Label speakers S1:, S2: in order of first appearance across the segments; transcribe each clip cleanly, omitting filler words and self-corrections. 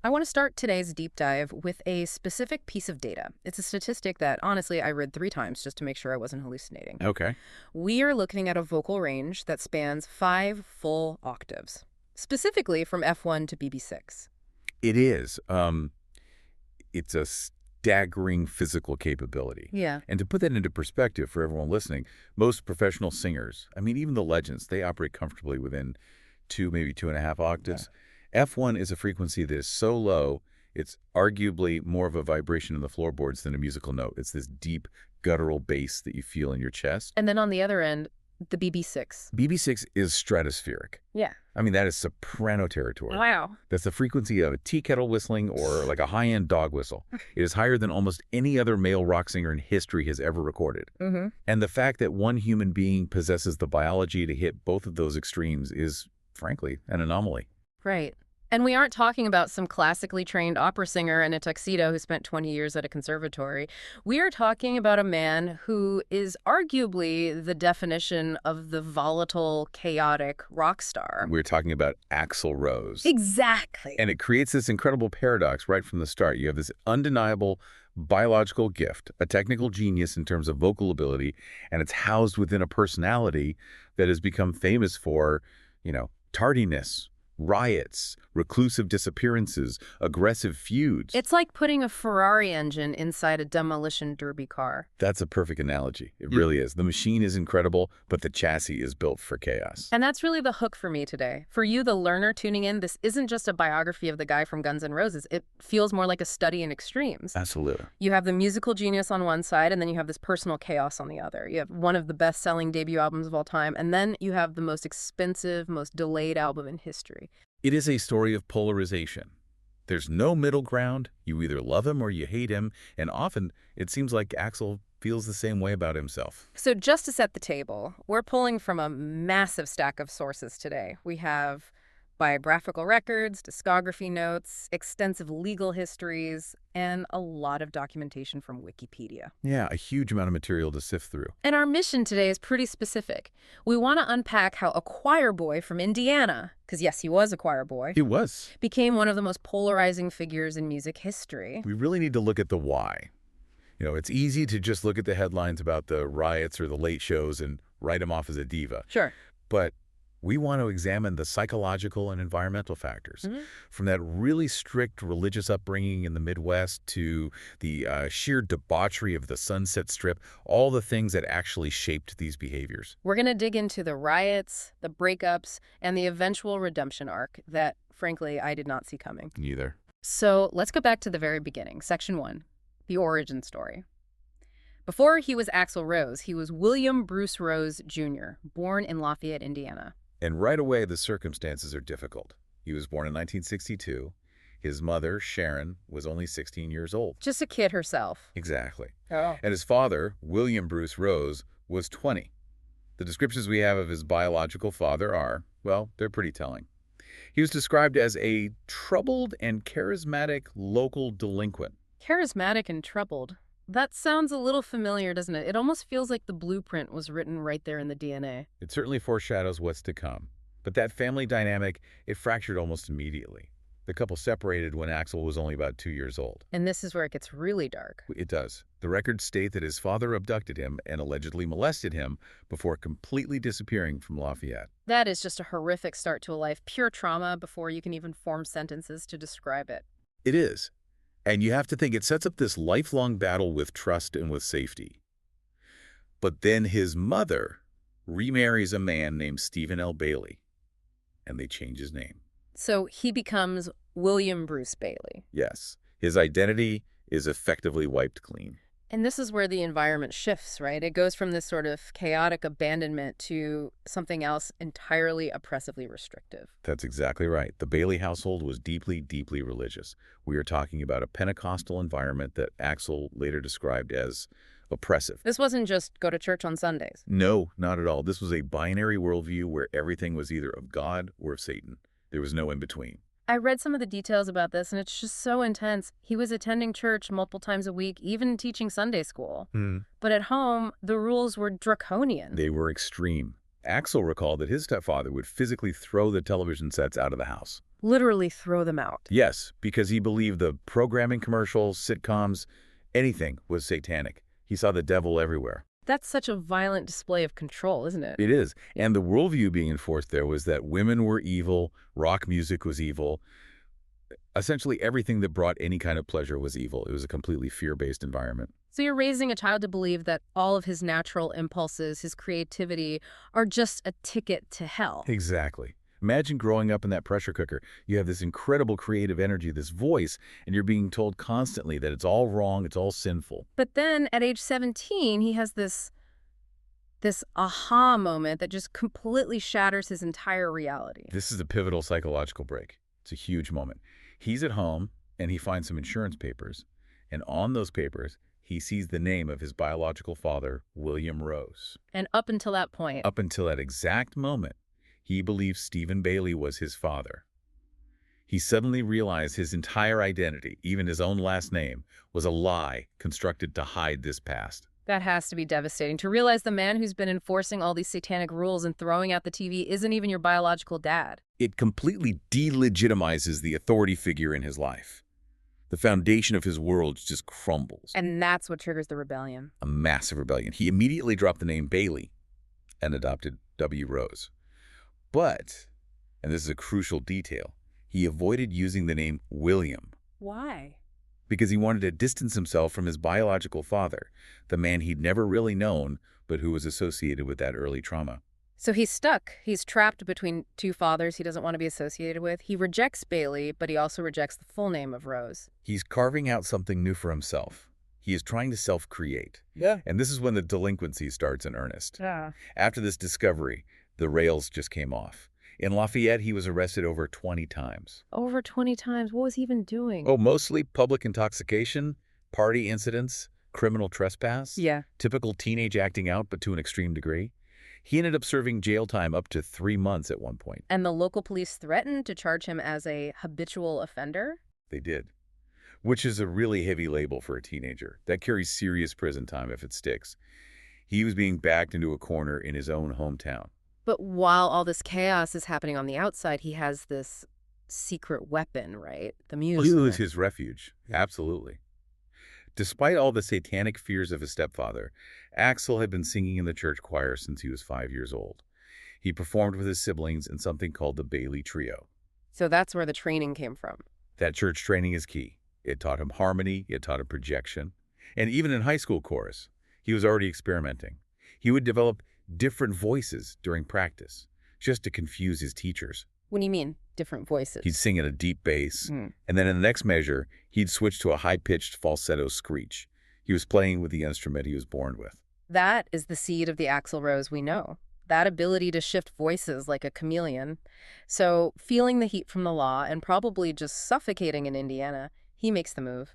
S1: I want to start today's deep dive with a specific piece of data. It's a statistic that, honestly, I read 3 times just to make sure I wasn't hallucinating.
S2: Okay.
S1: We are looking at a vocal range that spans 5 full octaves, specifically from F1 to BB6.
S2: It is. It's a staggering physical capability.
S1: Yeah.
S2: And to put that into perspective for everyone listening, most professional singers, I mean, even the legends, they operate comfortably within 2, maybe 2.5 octaves. Yeah. F1 is a frequency that is so low, it's arguably more of a vibration in the floorboards than a musical note. It's this deep, guttural bass that you feel in your chest.
S1: And then on the other end, the BB6.
S2: BB6 is stratospheric.
S1: Yeah.
S2: I mean, that is soprano territory.
S1: Wow.
S2: That's the frequency of a tea kettle whistling or like a high-end dog whistle. It is higher than almost any other male rock singer in history has ever recorded.
S1: Mm-hmm.
S2: And the fact that one human being possesses the biology to hit both of those extremes is, frankly, an anomaly.
S1: Right. And we aren't talking about some classically trained opera singer in a tuxedo who spent 20 years at a conservatory. We are talking about a man who is arguably the definition of the volatile, chaotic rock star.
S2: We're talking about Axl Rose.
S1: Exactly.
S2: And it creates this incredible paradox right from the start. You have this undeniable biological gift, a technical genius in terms of vocal ability, and it's housed within a personality that has become famous for, tardiness, riots, reclusive disappearances, aggressive feuds.
S1: It's like putting a Ferrari engine inside a demolition derby car.
S2: That's a perfect analogy. It really is. The machine is incredible, but the chassis is built for chaos.
S1: And that's really the hook for me today. For you, the learner tuning in, this isn't just a biography of the guy from Guns N' Roses. It feels more like a study in extremes.
S2: Absolutely.
S1: You have the musical genius on one side, and then you have this personal chaos on the other. You have one of the best-selling debut albums of all time, and then you have the most expensive, most delayed album in history.
S2: It is a story of polarization. There's no middle ground. You either love him or you hate him, and often it seems like Axl feels the same way about himself.
S1: So just to set the table, we're pulling from a massive stack of sources today. We have biographical records, discography notes, extensive legal histories, and a lot of documentation from Wikipedia.
S2: Yeah, a huge amount of material to sift through.
S1: And our mission today is pretty specific. We want to unpack how a choir boy from Indiana, because yes, he was a choir boy.
S2: He was.
S1: Became one of the most polarizing figures in music history.
S2: We really need to look at the why. It's easy to just look at the headlines about the riots or the late shows and write him off as a diva.
S1: Sure.
S2: But we want to examine the psychological and environmental factors, from that really strict religious upbringing in the Midwest to the sheer debauchery of the Sunset Strip, all the things that actually shaped these behaviors.
S1: We're going to dig into the riots, the breakups, and the eventual redemption arc that, frankly, I did not see coming.
S2: Neither.
S1: So let's go back to the very beginning, Section 1, the origin story. Before he was Axl Rose, he was William Bruce Rose, Jr., born in Lafayette, Indiana.
S2: And right away, the circumstances are difficult. He was born in 1962. His mother, Sharon, was only 16 years old.
S1: Just a kid herself.
S2: Exactly.
S1: Oh.
S2: And his father, William Bruce Rose, was 20. The descriptions we have of his biological father are, well, they're pretty telling. He was described as a troubled and charismatic local delinquent.
S1: Charismatic and troubled. That sounds a little familiar, doesn't it? It almost feels like the blueprint was written right there in the DNA.
S2: It certainly foreshadows what's to come. But that family dynamic, it fractured almost immediately. The couple separated when Axl was only about 2 years old.
S1: And this is where it gets really dark.
S2: It does. The records state that his father abducted him and allegedly molested him before completely disappearing from Lafayette.
S1: That is just a horrific start to a life, pure trauma before you can even form sentences to describe it.
S2: It is. And you have to think it sets up this lifelong battle with trust and with safety. But then his mother remarries a man named Stephen L. Bailey, and they change his name.
S1: So he becomes William Bruce Bailey.
S2: Yes. His identity is effectively wiped clean.
S1: And this is where the environment shifts, right? It goes from this sort of chaotic abandonment to something else entirely oppressively restrictive.
S2: That's exactly right. The Bailey household was deeply, deeply religious. We are talking about a Pentecostal environment that Axl later described as oppressive.
S1: This wasn't just go to church on Sundays.
S2: No, not at all. This was a binary worldview where everything was either of God or of Satan. There was no in between.
S1: I read some of the details about this, and it's just so intense. He was attending church multiple times a week, even teaching Sunday school. But at home, the rules were draconian.
S2: They were extreme. Axl recalled that his stepfather would physically throw the television sets out of the house.
S1: Literally throw them out.
S2: Yes, because he believed the programming commercials, sitcoms, anything was satanic. He saw the devil everywhere.
S1: That's such a violent display of control, isn't it?
S2: It is. And the worldview being enforced there was that women were evil, rock music was evil. Essentially, everything that brought any kind of pleasure was evil. It was a completely fear-based environment.
S1: So you're raising a child to believe that all of his natural impulses, his creativity, are just a ticket to hell.
S2: Exactly. Imagine growing up in that pressure cooker. You have this incredible creative energy, this voice, and you're being told constantly that it's all wrong, it's all sinful.
S1: But then at age 17, he has this aha moment that just completely shatters his entire reality.
S2: This is a pivotal psychological break. It's a huge moment. He's at home, and he finds some insurance papers. And on those papers, he sees the name of his biological father, William Rose.
S1: And up until that point,
S2: Up until that exact moment, he believed Stephen Bailey was his father. He suddenly realized his entire identity, even his own last name, was a lie constructed to hide this past.
S1: that has to be devastating. To realize the man who's been enforcing all these satanic rules and throwing out the TV isn't even your biological dad.
S2: It completely delegitimizes the authority figure in his life. The foundation of his world just crumbles.
S1: And that's what triggers the rebellion.
S2: A massive rebellion. He immediately dropped the name Bailey and adopted W. Rose. But, and this is a crucial detail, he avoided using the name William
S1: Why?
S2: because he wanted to distance himself from his biological father, the man he'd never really known, but who was associated with that early trauma.
S1: So he's stuck. He's trapped between two fathers he doesn't want to be associated with. He rejects Bailey, but he also rejects the full name of Rose.
S2: He's carving out something new for himself. He is trying to self-create.
S3: Yeah.
S2: And this is when the delinquency starts in earnest.
S1: Yeah.
S2: After this discovery, the rails just came off. In Lafayette, he was arrested over 20 times.
S1: Over 20 times. What was he even doing?
S2: Oh, mostly public intoxication, party incidents, criminal trespass.
S1: Yeah.
S2: Typical teenage acting out, but to an extreme degree. He ended up serving jail time up to 3 months at one point.
S1: And the local police threatened to charge him as a habitual offender?
S2: They did. Which is a really heavy label for a teenager. That carries serious prison time if it sticks. He was being backed into a corner in his own hometown.
S1: But while all this chaos is happening on the outside, he has this secret weapon, right? The music.
S2: He was his refuge. Absolutely. Despite all the satanic fears of his stepfather, Axl had been singing in the church choir since he was 5 years old. He performed with his siblings in something called the Bailey Trio.
S1: So that's where the training came from.
S2: That church training is key. It taught him harmony, it taught him projection. And even in high school chorus, he was already experimenting. He would develop different voices during practice, just to confuse his teachers.
S1: What do you mean, different voices?
S2: He'd sing in a deep bass,
S1: Mm.
S2: and then in the next measure, he'd switch to a high-pitched falsetto screech. He was playing with the instrument he was born with.
S1: That is the seed of the Axl Rose we know. That ability to shift voices like a chameleon. So, feeling the heat from the law and probably just suffocating in Indiana, he makes the move.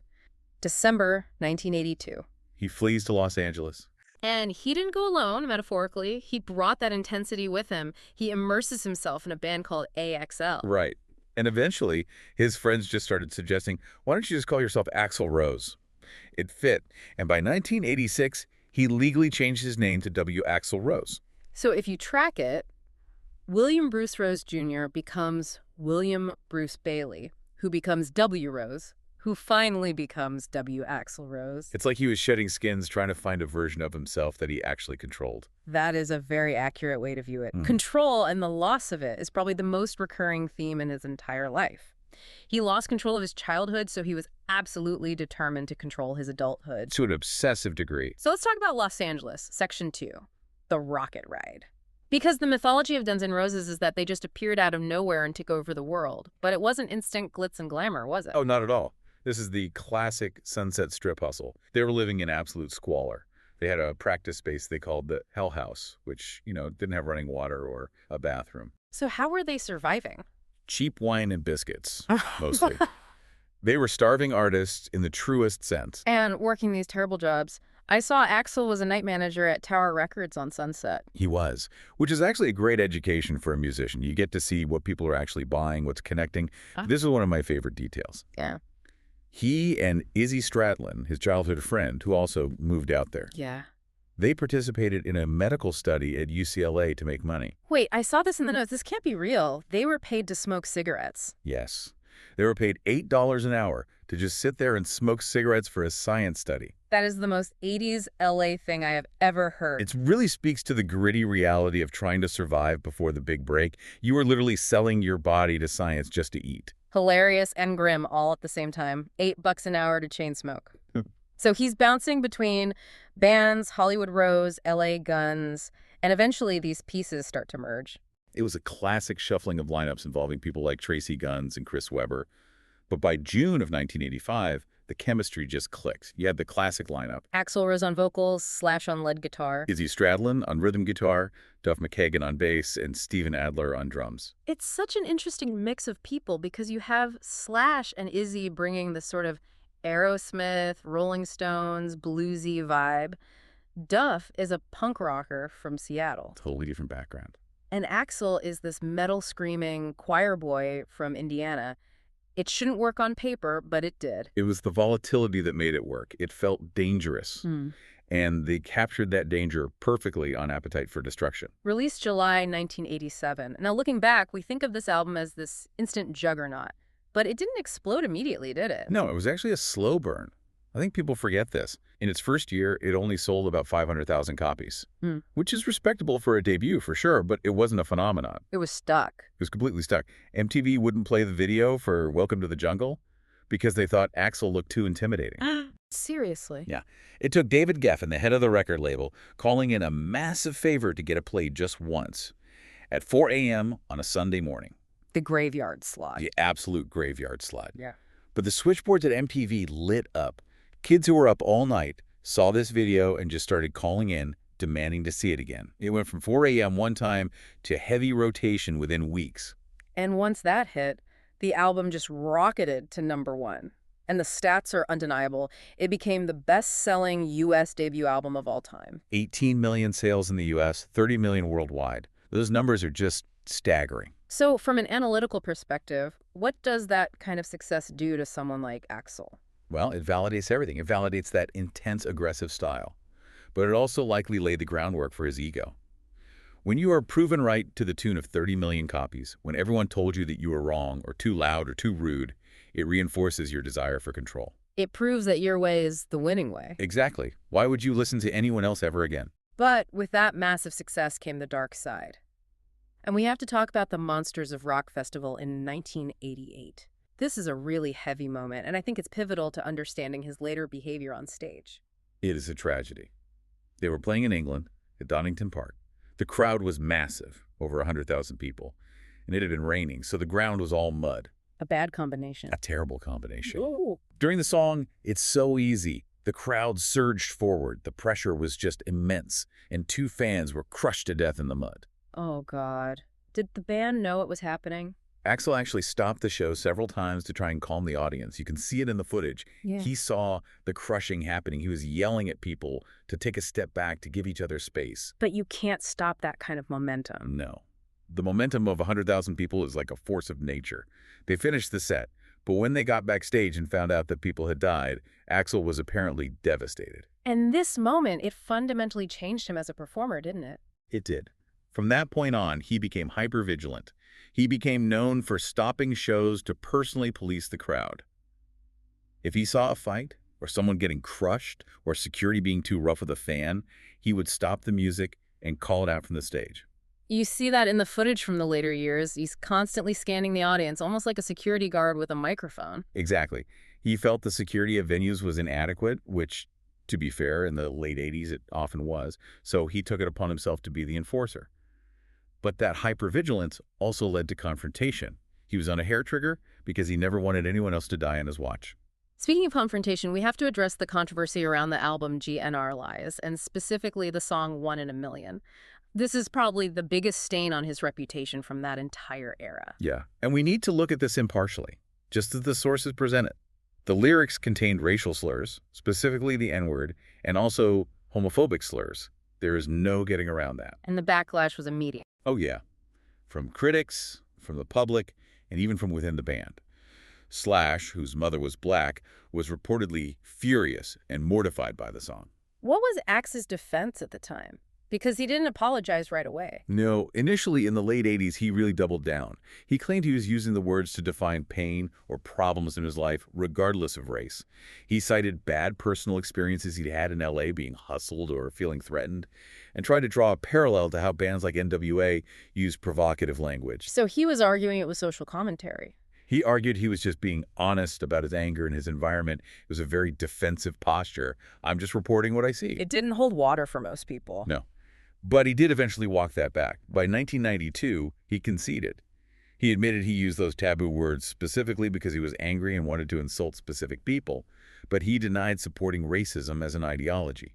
S1: December 1982.
S2: He flees to Los Angeles.
S1: And he didn't go alone, metaphorically. He brought that intensity with him. He immerses himself in a band called AXL.
S2: Right. And eventually, his friends just started suggesting, why don't you just call yourself Axl Rose? It fit. And by 1986, he legally changed his name to W. Axl Rose.
S1: So if you track it, William Bruce Rose Jr. becomes William Bruce Bailey, who becomes W. Rose, who finally becomes W. Axl Rose.
S2: It's like he was shedding skins trying to find a version of himself that he actually controlled.
S1: That is a very accurate way to view it.
S2: Mhm.
S1: Control and the loss of it is probably the most recurring theme in his entire life. He lost control of his childhood, so he was absolutely determined to control his adulthood.
S2: To an obsessive degree.
S1: So let's talk about Los Angeles, Section 2, the rocket ride. Because the mythology of Guns N' Roses is that they just appeared out of nowhere and took over the world. But it wasn't instant glitz and glamour, was it?
S2: Oh, not at all. This is the classic Sunset Strip hustle. They were living in absolute squalor. They had a practice space they called the Hell House, which, didn't have running water or a bathroom.
S1: So how were they surviving?
S2: Cheap wine and biscuits, mostly. They were starving artists in the truest sense.
S1: And working these terrible jobs. I saw Axl was a night manager at Tower Records on Sunset.
S2: He was, which is actually a great education for a musician. You get to see what people are actually buying, what's connecting.
S1: Ah.
S2: This is one of my favorite details.
S1: Yeah.
S2: He and Izzy Stradlin, his childhood friend, who also moved out there,
S1: Yeah.
S2: They participated in a medical study at UCLA to make money.
S1: Wait, I saw this in the notes. This can't be real. They were paid to smoke cigarettes.
S2: Yes. They were paid $8 an hour to just sit there and smoke cigarettes for a science study.
S1: That is the most 80s LA thing I have ever heard.
S2: It really speaks to the gritty reality of trying to survive before the big break. You are literally selling your body to science just to eat.
S1: Hilarious and grim all at the same time. $8 an hour to chain smoke. So he's bouncing between bands, Hollywood Rose, LA Guns, and eventually these pieces start to merge.
S2: It was a classic shuffling of lineups involving people like Tracy Guns and Chris Webber. But by June of 1985, the chemistry just clicked. You had the classic lineup.
S1: Axl Rose on vocals, Slash on lead guitar.
S2: Izzy Stradlin on rhythm guitar, Duff McKagan on bass, and Steven Adler on drums.
S1: It's such an interesting mix of people because you have Slash and Izzy bringing this sort of Aerosmith, Rolling Stones, bluesy vibe. Duff is a punk rocker from Seattle.
S2: Totally different background.
S1: And Axl is this metal-screaming choir boy from Indiana. It shouldn't work on paper, but it did.
S2: It was the volatility that made it work. It felt dangerous. And they captured that danger perfectly on Appetite for Destruction.
S1: Released July 1987. Now, looking back, we think of this album as this instant juggernaut. But it didn't explode immediately, did it?
S2: No, it was actually a slow burn. I think people forget this. In its first year, it only sold about 500,000 copies, which is respectable for a debut for sure, but it wasn't a phenomenon.
S1: It was stuck.
S2: It was completely stuck. MTV wouldn't play the video for Welcome to the Jungle because they thought Axl looked too intimidating.
S1: Seriously?
S2: Yeah. It took David Geffen, the head of the record label, calling in a massive favor to get it played just once at 4 a.m. on a Sunday morning.
S1: The graveyard slot.
S2: The absolute graveyard slot.
S1: Yeah.
S2: But the switchboards at MTV lit up. Kids who were up all night saw this video and just started calling in, demanding to see it again. It went from 4 a.m. one time to heavy rotation within weeks.
S1: And once that hit, the album just rocketed to #1. And the stats are undeniable. It became the best-selling U.S. debut album of all time.
S2: 18 million sales in the U.S., 30 million worldwide. Those numbers are just staggering.
S1: So from an analytical perspective, what does that kind of success do to someone like Axl?
S2: Well, it validates everything. It validates that intense, aggressive style. But it also likely laid the groundwork for his ego. When you are proven right to the tune of 30 million copies, when everyone told you that you were wrong or too loud or too rude, it reinforces your desire for control.
S1: It proves that your way is the winning way.
S2: Exactly. Why would you listen to anyone else ever again?
S1: But with that massive success came the dark side. And we have to talk about the Monsters of Rock Festival in 1988. This is a really heavy moment, and I think it's pivotal to understanding his later behavior on stage.
S2: It is a tragedy. They were playing in England at Donington Park. The crowd was massive, over 100,000 people, and it had been raining, so the ground was all mud.
S1: A bad combination.
S2: A terrible combination.
S1: Ooh.
S2: During the song, It's So Easy, the crowd surged forward. The pressure was just immense, and two fans were crushed to death in the mud.
S1: Oh, God. Did the band know it was happening?
S2: Axl actually stopped the show several times to try and calm the audience. You can see it in the footage.
S1: Yeah.
S2: He saw the crushing happening. He was yelling at people to take a step back, to give each other space.
S1: But you can't stop that kind of momentum.
S2: No. The momentum of 100,000 people is like a force of nature. They finished the set, but when they got backstage and found out that people had died, Axl was apparently devastated.
S1: And this moment, it fundamentally changed him as a performer, didn't it?
S2: It did. From that point on, he became hypervigilant. He became known for stopping shows to personally police the crowd. If he saw a fight, or someone getting crushed, or security being too rough with a fan, he would stop the music and call it out from the stage.
S1: You see that in the footage from the later years. He's constantly scanning the audience, almost like a security guard with a microphone.
S2: Exactly. He felt the security of venues was inadequate, which, to be fair, in the late 80s it often was, so he took it upon himself to be the enforcer. But that hypervigilance also led to confrontation. He was on a hair trigger because he never wanted anyone else to die on his watch.
S1: Speaking of confrontation, we have to address the controversy around the album GNR Lies, and specifically the song One in a Million. This is probably the biggest stain on his reputation from that entire era.
S2: Yeah, and we need to look at this impartially, just as the sources present it. The lyrics contained racial slurs, specifically the N-word, and also homophobic slurs. There is no getting around that.
S1: And the backlash was immediate.
S2: Oh, yeah. From critics, from the public, and even from within the band. Slash, whose mother was black, was reportedly furious and mortified by the song.
S1: What was Axe's defense at the time? Because he didn't apologize right away.
S2: No, initially in the late 80s, he really doubled down. He claimed he was using the words to define pain or problems in his life, regardless of race. He cited bad personal experiences he'd had in L.A. being hustled or feeling threatened, and tried to draw a parallel to how bands like NWA use provocative language.
S1: So he was arguing it was social commentary.
S2: He argued he was just being honest about his anger and his environment. It was a very defensive posture. I'm just reporting what I see.
S1: It didn't hold water for most people.
S2: No. But he did eventually walk that back. By 1992, he conceded. He admitted he used those taboo words specifically because he was angry and wanted to insult specific people, but he denied supporting racism as an ideology.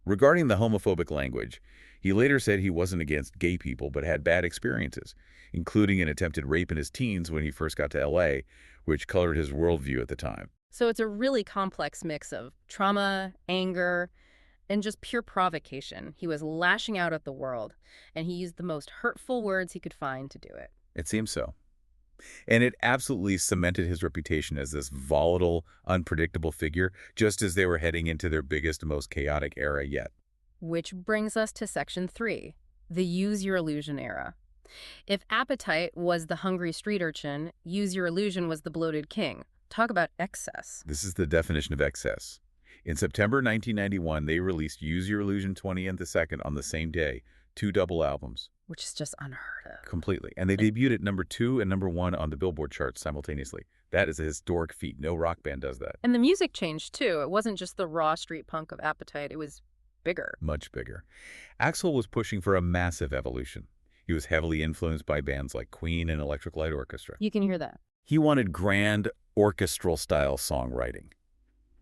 S2: Regarding the homophobic language, he later said he wasn't against gay people but had bad experiences, including an attempted rape in his teens when he first got to L.A., which colored his worldview at the time.
S1: So it's a really complex mix of trauma, anger, and just pure provocation. He was lashing out at the world, and he used the most hurtful words he could find to do it.
S2: It seems so. And it absolutely cemented his reputation as this volatile, unpredictable figure, just as they were heading into their biggest, most chaotic era yet.
S1: Which brings us to Section 3, the Use Your Illusion era. If Appetite was the hungry street urchin, Use Your Illusion was the bloated king. Talk about excess.
S2: This is the definition of excess. In September 1991, they released Use Your Illusion 20 and the Second on the same day, 2 double albums.
S1: Which is just unheard of.
S2: Completely. And they debuted at number 2 and number 1 on the Billboard charts simultaneously. That is a historic feat. No rock band does that.
S1: And the music changed, too. It wasn't just the raw street punk of Appetite. It was bigger.
S2: Much bigger. Axl was pushing for a massive evolution. He was heavily influenced by bands like Queen and Electric Light Orchestra.
S1: You can hear that.
S2: He wanted grand, orchestral-style songwriting.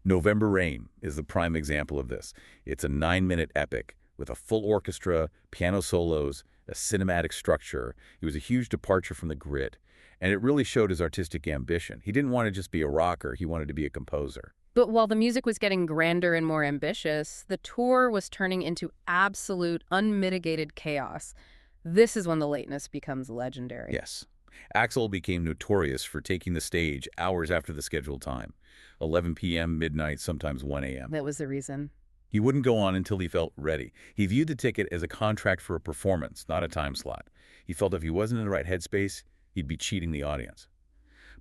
S2: November Rain is the prime example of this. It's a 9-minute epic with a full orchestra, piano solos, a cinematic structure. It was a huge departure from the grid, and it really showed his artistic ambition. He didn't want to just be a rocker, he wanted to be a composer.
S1: But while the music was getting grander and more ambitious, the tour was turning into absolute, unmitigated chaos. This is when the lateness becomes legendary.
S2: Yes. Axl became notorious for taking the stage hours after the scheduled time. 11 p.m., midnight, sometimes 1 a.m.
S1: That was the reason.
S2: He wouldn't go on until he felt ready. He viewed the ticket as a contract for a performance, not a time slot. He felt if he wasn't in the right headspace, he'd be cheating the audience.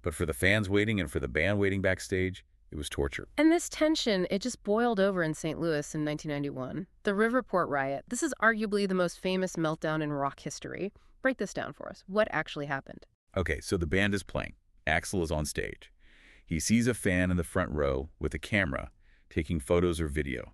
S2: But for the fans waiting and for the band waiting backstage, it was torture.
S1: And this tension, it just boiled over in St. Louis in 1991. The Riverport Riot. This is arguably the most famous meltdown in rock history. Break this down for us. What actually happened?
S2: Okay, so the band is playing. Axl is on stage. He sees a fan in the front row with a camera taking photos or video.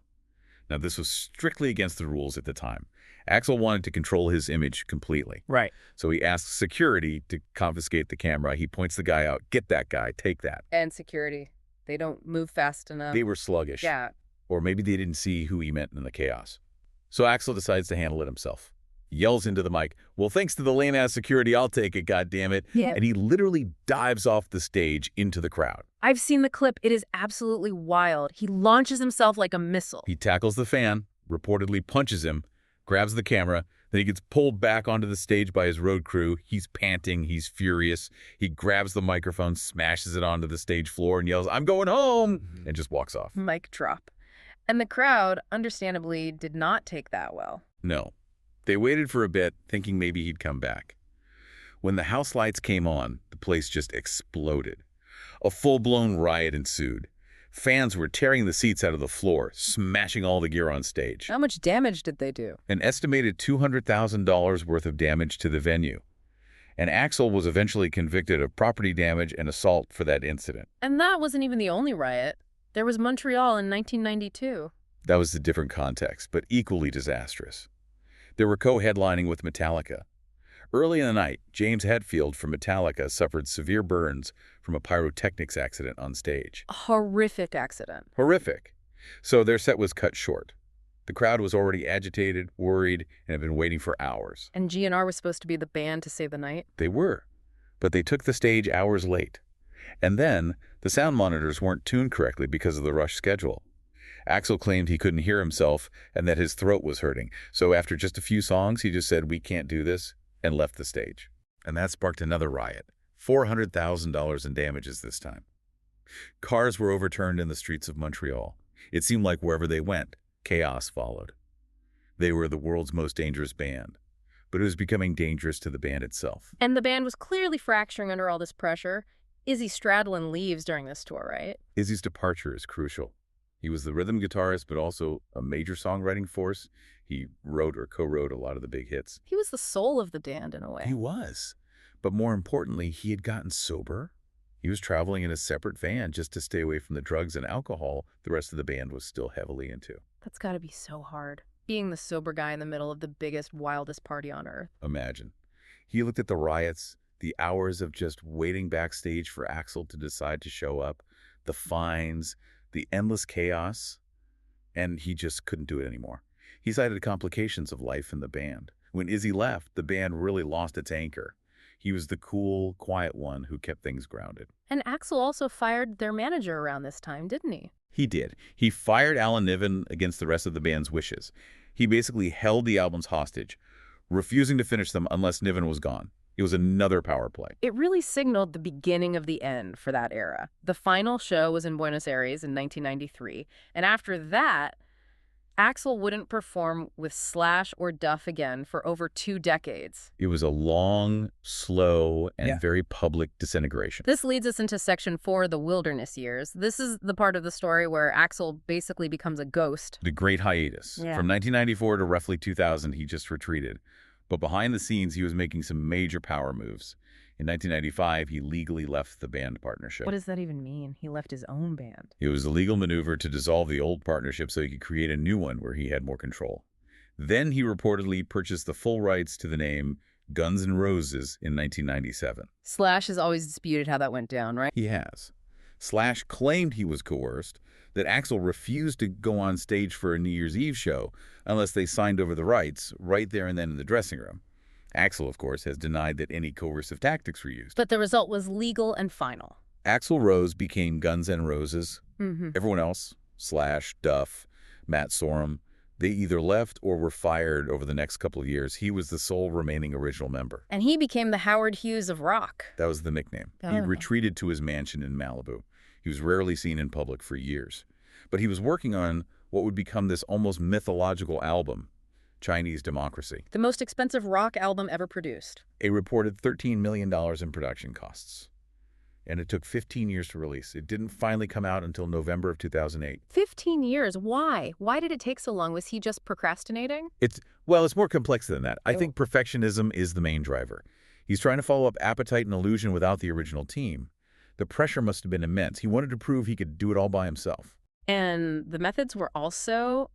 S2: Now, this was strictly against the rules at the time. Axl wanted to control his image completely.
S1: Right.
S2: So he asks security to confiscate the camera. He points the guy out. Get that guy. Take that.
S1: And security. They don't move fast enough.
S2: They were sluggish.
S1: Yeah.
S2: Or maybe they didn't see who he meant in the chaos. So Axl decides to handle it himself. Yells into the mic, "Well, thanks to the lame-ass security, I'll take it, goddammit."
S1: Yeah.
S2: And he literally dives off the stage into the crowd.
S1: I've seen the clip. It is absolutely wild. He launches himself like a missile.
S2: He tackles the fan, reportedly punches him, grabs the camera, then he gets pulled back onto the stage by his road crew. He's panting, he's furious. He grabs the microphone, smashes it onto the stage floor and yells, "I'm going home," and just walks off.
S1: Mic drop. And the crowd, understandably, did not take that well.
S2: No. They waited for a bit, thinking maybe he'd come back. When the house lights came on, the place just exploded. A full-blown riot ensued. Fans were tearing the seats out of the floor, smashing all the gear on stage.
S1: How much damage did they do?
S2: An estimated $200,000 worth of damage to the venue. And Axl was eventually convicted of property damage and assault for that incident.
S1: And that wasn't even the only riot. There was Montreal in 1992.
S2: That was a different context, but equally disastrous. They were co-headlining with Metallica. Early in the night, James Hetfield from Metallica suffered severe burns from a pyrotechnics accident on stage.
S1: A horrific accident.
S2: Horrific. So their set was cut short. The crowd was already agitated, worried, and had been waiting for hours.
S1: And GNR was supposed to be the band to save the night?
S2: They were, but they took the stage hours late. And then, the sound monitors weren't tuned correctly because of the rush schedule. Axl claimed he couldn't hear himself and that his throat was hurting. So after just a few songs, he just said, "We can't do this," and left the stage. And that sparked another riot. $400,000 in damages this time. Cars were overturned in the streets of Montreal. It seemed like wherever they went, Chaos followed. They were the world's most dangerous band, but it was becoming dangerous to the band itself.
S1: And the band was clearly fracturing under all this pressure. Izzy Stradlin leaves during this tour, right?
S2: Izzy's departure is crucial. He was the rhythm guitarist, but also a major songwriting force. He wrote or co-wrote a lot of the big hits.
S1: He was the soul of the band in a way.
S2: He was. But more importantly, he had gotten sober. He was traveling in a separate van just to stay away from the drugs and alcohol the rest of the band was still heavily into.
S1: That's got to be so hard, being the sober guy in the middle of the biggest, wildest party on earth.
S2: Imagine. He looked at the riots, the hours of just waiting backstage for Axl to decide to show up, the fines, the endless chaos, and he just couldn't do it anymore. He cited complications of life in the band. When Izzy left, the band really lost its anchor. He was the cool, quiet one who kept things grounded.
S1: And Axl also fired their manager around this time, didn't he?
S2: He did. He fired Alan Niven against the rest of the band's wishes. He basically held the albums hostage, refusing to finish them unless Niven was gone. It was another power play.
S1: It really signaled the beginning of the end for that era. The final show was in Buenos Aires in 1993, and after that, Axl wouldn't perform with Slash or Duff again for over 2 decades.
S2: It was a long, slow, and very public disintegration.
S1: This leads us into Section 4, the wilderness years. This is the part of the story where Axl basically becomes a ghost.
S2: The Great Hiatus.
S1: Yeah.
S2: From 1994 to roughly 2000, he just retreated. But behind the scenes, he was making some major power moves. In 1995, he legally left the band partnership.
S1: What does that even mean? He left his own band.
S2: It was a legal maneuver to dissolve the old partnership so he could create a new one where he had more control. Then he reportedly purchased the full rights to the name Guns N' Roses in 1997.
S1: Slash has always disputed how that went down, right?
S2: He has. Slash claimed he was coerced, that Axl refused to go on stage for a New Year's Eve show unless they signed over the rights right there and then in the dressing room. Axl, of course, has denied that any coercive tactics were used.
S1: But the result was legal and final.
S2: Axl Rose became Guns N' Roses.
S1: Mm-hmm.
S2: Everyone else, Slash, Duff, Matt Sorum, they either left or were fired over the next couple of years. He was the sole remaining original member.
S1: And he became the Howard Hughes of rock.
S2: That was the nickname. He retreated to his mansion in Malibu. He was rarely seen in public for years. But he was working on what would become this almost mythological album, Chinese Democracy.
S1: The most expensive rock album ever produced.
S2: A reported $13 million in production costs. And it took 15 years to release. It didn't finally come out until November of 2008.
S1: 15 years? Why? Why did it take so long? Was he just procrastinating?
S2: It's more complex than that. I think perfectionism is the main driver. He's trying to follow up Appetite and Illusion without the original team. The pressure must have been immense. He wanted to prove he could do it all by himself.
S1: And the methods were also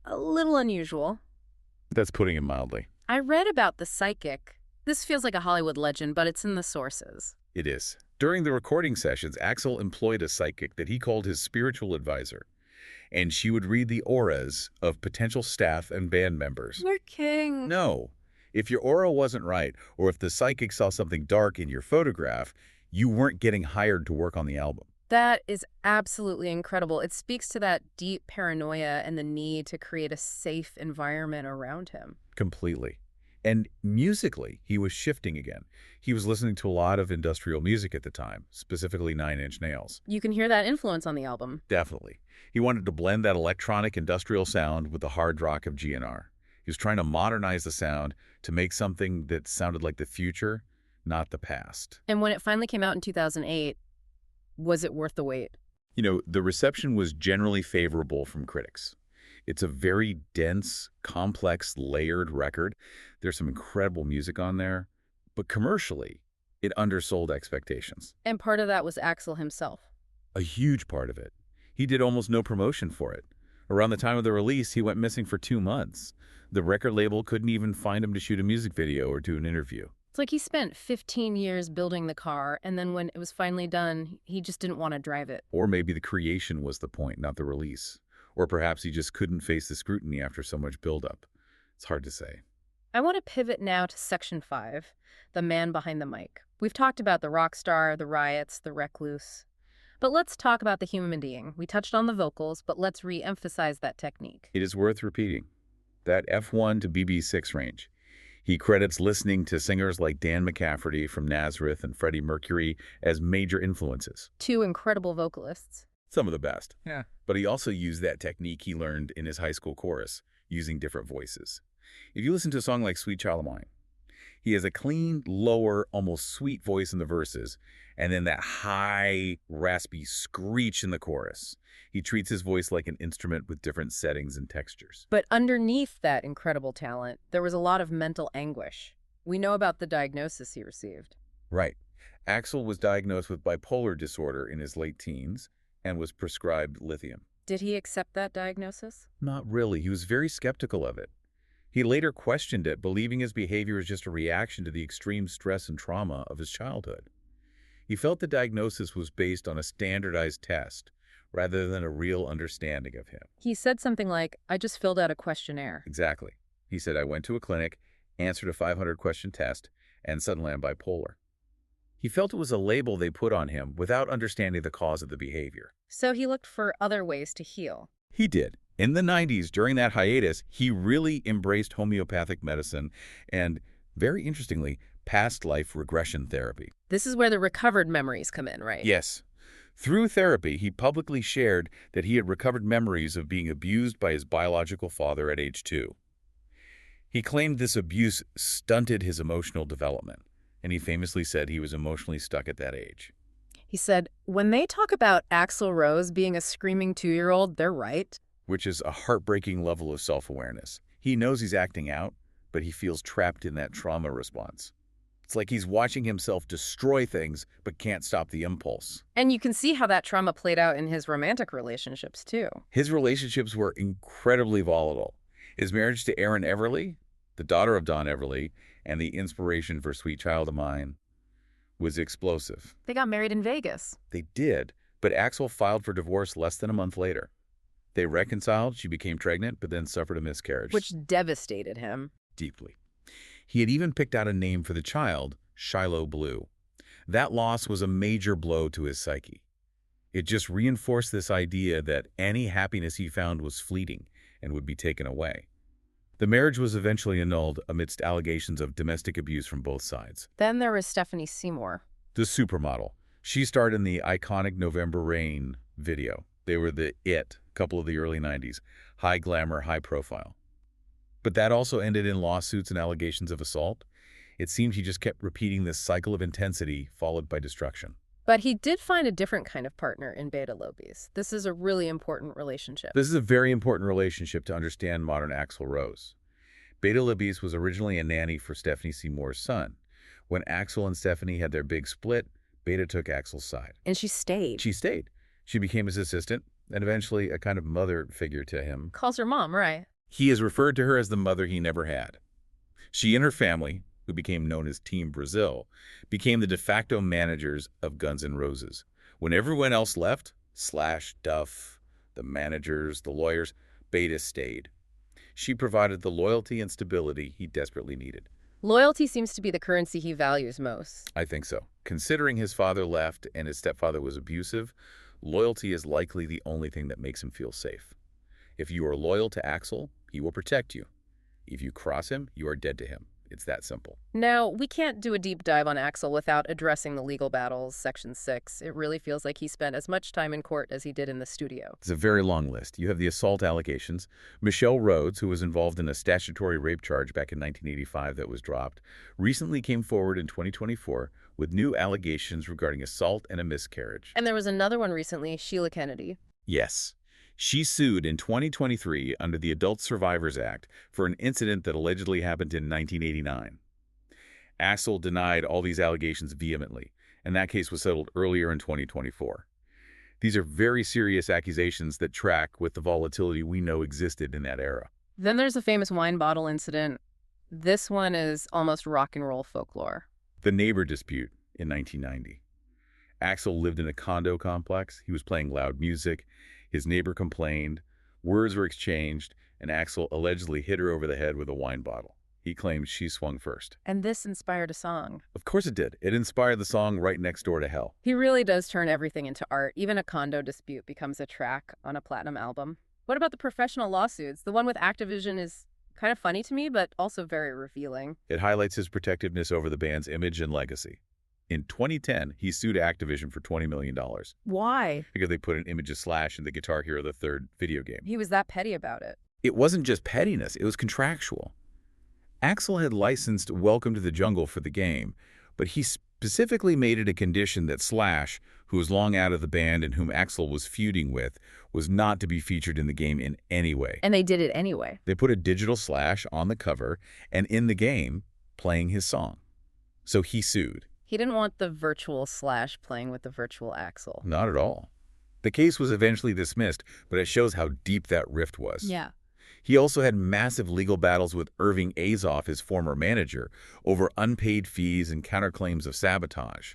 S1: a little unusual.
S2: That's putting it mildly.
S1: I read about the psychic. This feels like a Hollywood legend, but it's in the sources.
S2: It is. During the recording sessions, Axl employed a psychic that he called his spiritual advisor, and she would read the auras of potential staff and band members.
S1: We're king.
S2: No. If your aura wasn't right, or if the psychic saw something dark in your photograph, you weren't getting hired to work on the album.
S1: That is absolutely incredible. It speaks to that deep paranoia and the need to create a safe environment around him.
S2: Completely. And musically, he was shifting again. He was listening to a lot of industrial music at the time, specifically Nine Inch Nails.
S1: You can hear that influence on the album.
S2: Definitely. He wanted to blend that electronic industrial sound with the hard rock of GNR. He was trying to modernize the sound to make something that sounded like the future, not the past.
S1: And when it finally came out in 2008, was it worth the wait?
S2: You know, the reception was generally favorable from critics. It's a very dense, complex, layered record. There's some incredible music on there, but commercially, it undersold expectations.
S1: And part of that was Axl himself.
S2: A huge part of it. He did almost no promotion for it. Around the time of the release, he went missing for 2 months. The record label couldn't even find him to shoot a music video or do an interview.
S1: It's like he spent 15 years building the car, and then when it was finally done, he just didn't want to drive it.
S2: Or maybe the creation was the point, not the release. Or perhaps he just couldn't face the scrutiny after so much buildup. It's hard to say.
S1: I want to pivot now to Section 5, the man behind the mic. We've talked about the rock star, the riots, the recluse. But let's talk about the human being. We touched on the vocals, but let's re-emphasize that technique.
S2: It is worth repeating. That F1 to BB6 range. He credits listening to singers like Dan McCafferty from Nazareth and Freddie Mercury as major influences.
S1: 2 incredible vocalists.
S2: Some of the best.
S3: Yeah.
S2: But he also used that technique he learned in his high school chorus, using different voices. If you listen to a song like Sweet Child of Mine, he has a clean, lower, almost sweet voice in the verses, and then that high, raspy screech in the chorus. He treats his voice like an instrument with different settings and textures.
S1: But underneath that incredible talent, there was a lot of mental anguish. We know about the diagnosis he received.
S2: Right. Axl was diagnosed with bipolar disorder in his late teens and was prescribed lithium.
S1: Did he accept that diagnosis?
S2: Not really. He was very skeptical of it. He later questioned it, believing his behavior was just a reaction to the extreme stress and trauma of his childhood. He felt the diagnosis was based on a standardized test rather than a real understanding of him.
S1: He said something like, "I just filled out a questionnaire."
S2: Exactly. He said, "I went to a clinic, answered a 500-question test, and suddenly I'm bipolar." He felt it was a label they put on him without understanding the cause of the behavior.
S1: So he looked for other ways to heal.
S2: He did. In the 90s, during that hiatus, he really embraced homeopathic medicine and, very interestingly, past life regression therapy.
S1: This is where the recovered memories come in, right?
S2: Yes. Through therapy, he publicly shared that he had recovered memories of being abused by his biological father at age 2. He claimed this abuse stunted his emotional development, and he famously said he was emotionally stuck at that age.
S1: He said, "When they talk about Axl Rose being a screaming 2-year-old, they're right."
S2: Which is a heartbreaking level of self-awareness. He knows he's acting out, but he feels trapped in that trauma response. It's like he's watching himself destroy things, but can't stop the impulse.
S1: And you can see how that trauma played out in his romantic relationships, too.
S2: His relationships were incredibly volatile. His marriage to Erin Everly, the daughter of Don Everly, and the inspiration for Sweet Child of Mine, was explosive.
S1: They got married in Vegas.
S2: They did, but Axl filed for divorce less than a month later. They reconciled, she became pregnant, but then suffered a miscarriage.
S1: Which devastated him.
S2: Deeply. He had even picked out a name for the child, Shiloh Blue. That loss was a major blow to his psyche. It just reinforced this idea that any happiness he found was fleeting and would be taken away. The marriage was eventually annulled amidst allegations of domestic abuse from both sides.
S1: Then there was Stephanie Seymour.
S2: The supermodel. She starred in the iconic November Rain video. They were the it couple of the early 90s. High glamour, high profile. But that also ended in lawsuits and allegations of assault. It seemed he just kept repeating this cycle of intensity followed by destruction.
S1: But he did find a different kind of partner in Beta Lobis. This is a really important relationship.
S2: This is a very important relationship to understand modern Axl Rose. Beta Lobis was originally a nanny for Stephanie Seymour's son. When Axl and Stephanie had their big split, Beta took Axl's side.
S1: And she stayed.
S2: She stayed. She became his assistant and eventually a kind of mother figure to him.
S1: Calls her mom, right?
S2: He has referred to her as the mother he never had. She and her family, who became known as Team Brazil, became the de facto managers of Guns N' Roses. When everyone else left, Slash, Duff, the managers, the lawyers, Beta stayed. She provided the loyalty and stability he desperately needed.
S1: Loyalty seems to be the currency he values most.
S2: I think so. Considering his father left and his stepfather was abusive, loyalty is likely the only thing that makes him feel safe. If you are loyal to Axl, he will protect you. If you cross him, you are dead to him. It's that simple.
S1: Now, we can't do a deep dive on Axl without addressing the legal battles, Section 6. It really feels like he spent as much time in court as he did in the studio.
S2: It's a very long list. You have the assault allegations. Michelle Rhodes, who was involved in a statutory rape charge back in 1985 that was dropped, recently came forward in 2024 with new allegations regarding assault and a miscarriage.
S1: And there was another one recently, Sheila Kennedy.
S2: Yes. She sued in 2023 under the Adult Survivors Act for an incident that allegedly happened in 1989. Axl denied all these allegations vehemently, and that case was settled earlier in 2024. These are very serious accusations that track with the volatility we know existed in that era.
S1: Then there's the famous wine bottle incident. This one is almost rock and roll folklore.
S2: The neighbor dispute in 1990. Axl lived in a condo complex. He was playing loud music. His neighbor complained, words were exchanged, and Axl allegedly hit her over the head with a wine bottle. He claimed she swung first.
S1: And this inspired a song.
S2: Of course it did. It inspired the song Right Next Door to Hell.
S1: He really does turn everything into art. Even a condo dispute becomes a track on a platinum album. What about the professional lawsuits? The one with Activision is kind of funny to me, but also very revealing.
S2: It highlights his protectiveness over the band's image and legacy. In 2010, he sued Activision for $20 million
S1: Why?
S2: because they put an image of Slash in the Guitar Hero the Third video game.
S1: He was that petty about it.
S2: It wasn't just pettiness, it was contractual. Axl had licensed Welcome to the Jungle for the game, but he specifically made it a condition that Slash, who was long out of the band and whom Axl was feuding with, was not to be featured in the game in any way.
S1: And they did it anyway.
S2: They put a digital Slash on the cover and in the game playing his song. So he sued.
S1: He didn't want the virtual Slash playing with the virtual Axl.
S2: Not at all. The case was eventually dismissed, but it shows how deep that rift was.
S1: Yeah.
S2: He also had massive legal battles with Irving Azoff, his former manager, over unpaid fees and counterclaims of sabotage.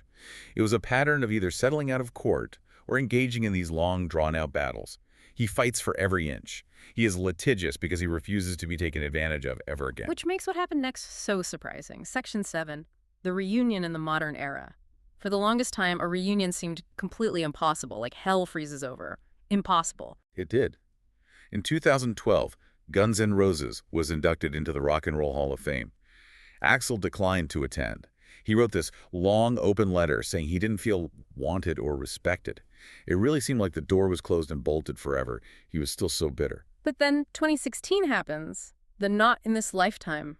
S2: It was a pattern of either settling out of court or engaging in these long, drawn-out battles. He fights for every inch. He is litigious because he refuses to be taken advantage of ever again.
S1: Which makes what happened next so surprising. Section 7, the reunion in the modern era. For the longest time, a reunion seemed completely impossible, like hell freezes over. Impossible.
S2: It did. In 2012, Guns N' Roses was inducted into the Rock and Roll Hall of Fame. Axl declined to attend. He wrote this long, open letter saying he didn't feel wanted or respected. It really seemed like the door was closed and bolted forever. He was still so bitter.
S1: But then 2016 happens, the Not in This Lifetime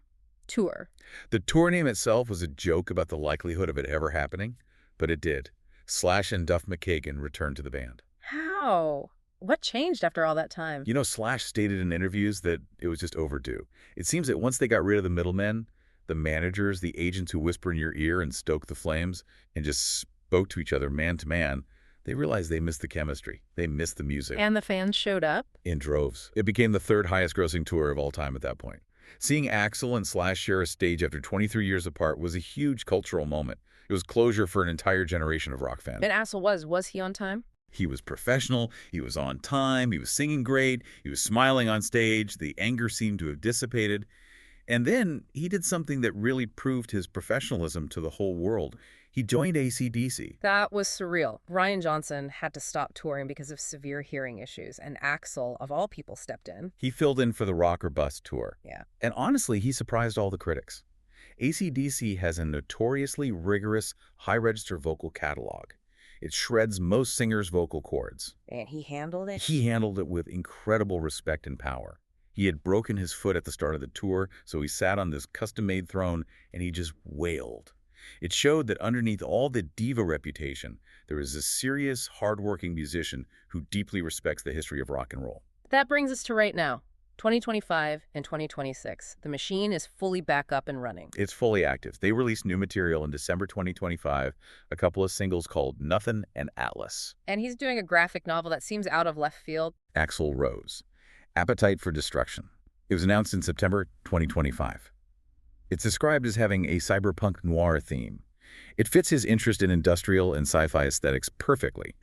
S1: tour.
S2: The tour name itself was a joke about the likelihood of it ever happening, but it did. Slash and Duff McKagan returned to the band.
S1: How? What changed after all that time?
S2: You know, Slash stated in interviews that it was just overdue. It seems that once they got rid of the middlemen, the managers, the agents who whisper in your ear and stoke the flames and just spoke to each other man to man, they realized they missed the chemistry. They missed the music.
S1: And the fans showed up?
S2: In droves. It became the third highest grossing tour of all time at that point. Seeing Axl and Slash share a stage after 23 years apart was a huge cultural moment. It was closure for an entire generation of rock fans.
S1: And Axl was he on time?
S2: He was professional, he was on time, he was singing great, he was smiling on stage, the anger seemed to have dissipated. And then he did something that really proved his professionalism to the whole world. He joined AC/DC.
S1: That was surreal. Ryan Johnson had to stop touring because of severe hearing issues, and Axl, of all people, stepped in.
S2: He filled in for the Rock or Bust tour.
S1: Yeah.
S2: And honestly, he surprised all the critics. AC/DC has a notoriously rigorous, high-register vocal catalog. It shreds most singers' vocal cords.
S1: And he handled it?
S2: He handled it with incredible respect and power. He had broken his foot at the start of the tour, so he sat on this custom-made throne and he just wailed. It showed that underneath all the diva reputation, there is a serious, hard-working musician who deeply respects the history of rock and roll.
S1: That brings us to right now, 2025 and 2026. The machine is fully back up and running.
S2: It's fully active. They released new material in December 2025, a couple of singles called Nothing and Atlas.
S1: And he's doing a graphic novel that seems out of left field.
S2: Axl Rose, Appetite for Destruction. It was announced in September 2025. It's described as having a cyberpunk noir theme. It fits his interest in industrial and sci-fi aesthetics perfectly.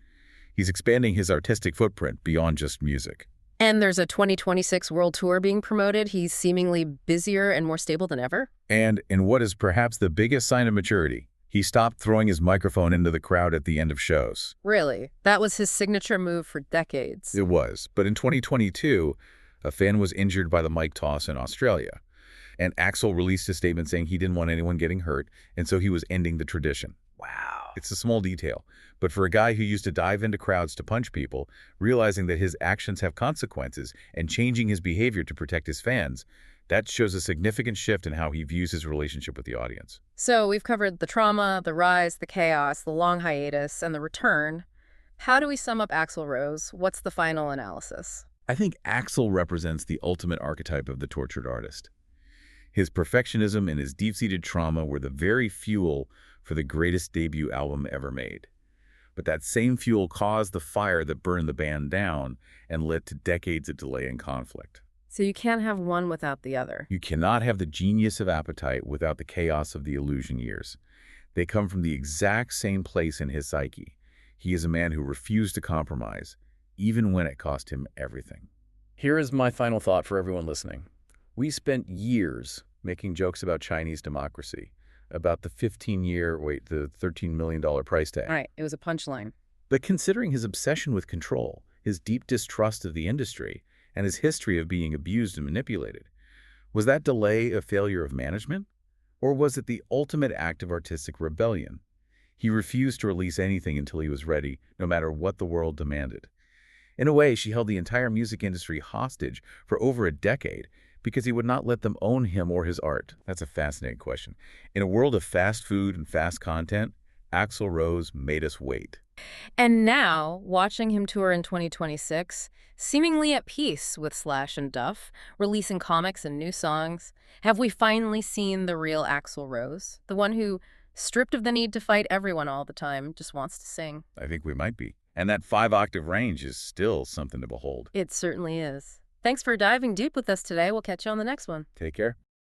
S2: He's expanding his artistic footprint beyond just music.
S1: And there's a 2026 world tour being promoted. He's seemingly busier and more stable than ever.
S2: And in what is perhaps the biggest sign of maturity, he stopped throwing his microphone into the crowd at the end of shows.
S1: Really? That was his signature move for decades.
S2: It was. But in 2022, a fan was injured by the mic toss in Australia. And Axl released a statement saying he didn't want anyone getting hurt, and so he was ending the tradition.
S1: Wow.
S2: It's a small detail, but for a guy who used to dive into crowds to punch people, realizing that his actions have consequences and changing his behavior to protect his fans, that shows a significant shift in how he views his relationship with the audience.
S1: So we've covered the trauma, the rise, the chaos, the long hiatus, and the return. How do we sum up Axl Rose? What's the final analysis?
S2: I think Axl represents the ultimate archetype of the tortured artist. His perfectionism and his deep-seated trauma were the very fuel for the greatest debut album ever made. But that same fuel caused the fire that burned the band down and led to decades of delay and conflict.
S1: So you can't have one without the other.
S2: You cannot have the genius of Appetite without the chaos of the Illusion years. They come from the exact same place in his psyche. He is a man who refused to compromise, even when it cost him everything. Here is my final thought for everyone listening. We spent years making jokes about Chinese democracy, about the the $13 million price tag.
S1: Right, it was a punchline.
S2: But considering his obsession with control, his deep distrust of the industry, and his history of being abused and manipulated, was that delay a failure of management? Or was it the ultimate act of artistic rebellion? He refused to release anything until he was ready, no matter what the world demanded. In a way, she held the entire music industry hostage for over a decade because he would not let them own him or his art. That's a fascinating question. In a world of fast food and fast content, Axl Rose made us wait.
S1: And now, watching him tour in 2026, seemingly at peace with Slash and Duff, releasing comics and new songs, have we finally seen the real Axl Rose? The one who, stripped of the need to fight everyone all the time, just wants to sing.
S2: I think we might be. And that five-octave range is still something to behold.
S1: It certainly is. Thanks for diving deep with us today. We'll catch you on the next one.
S2: Take care.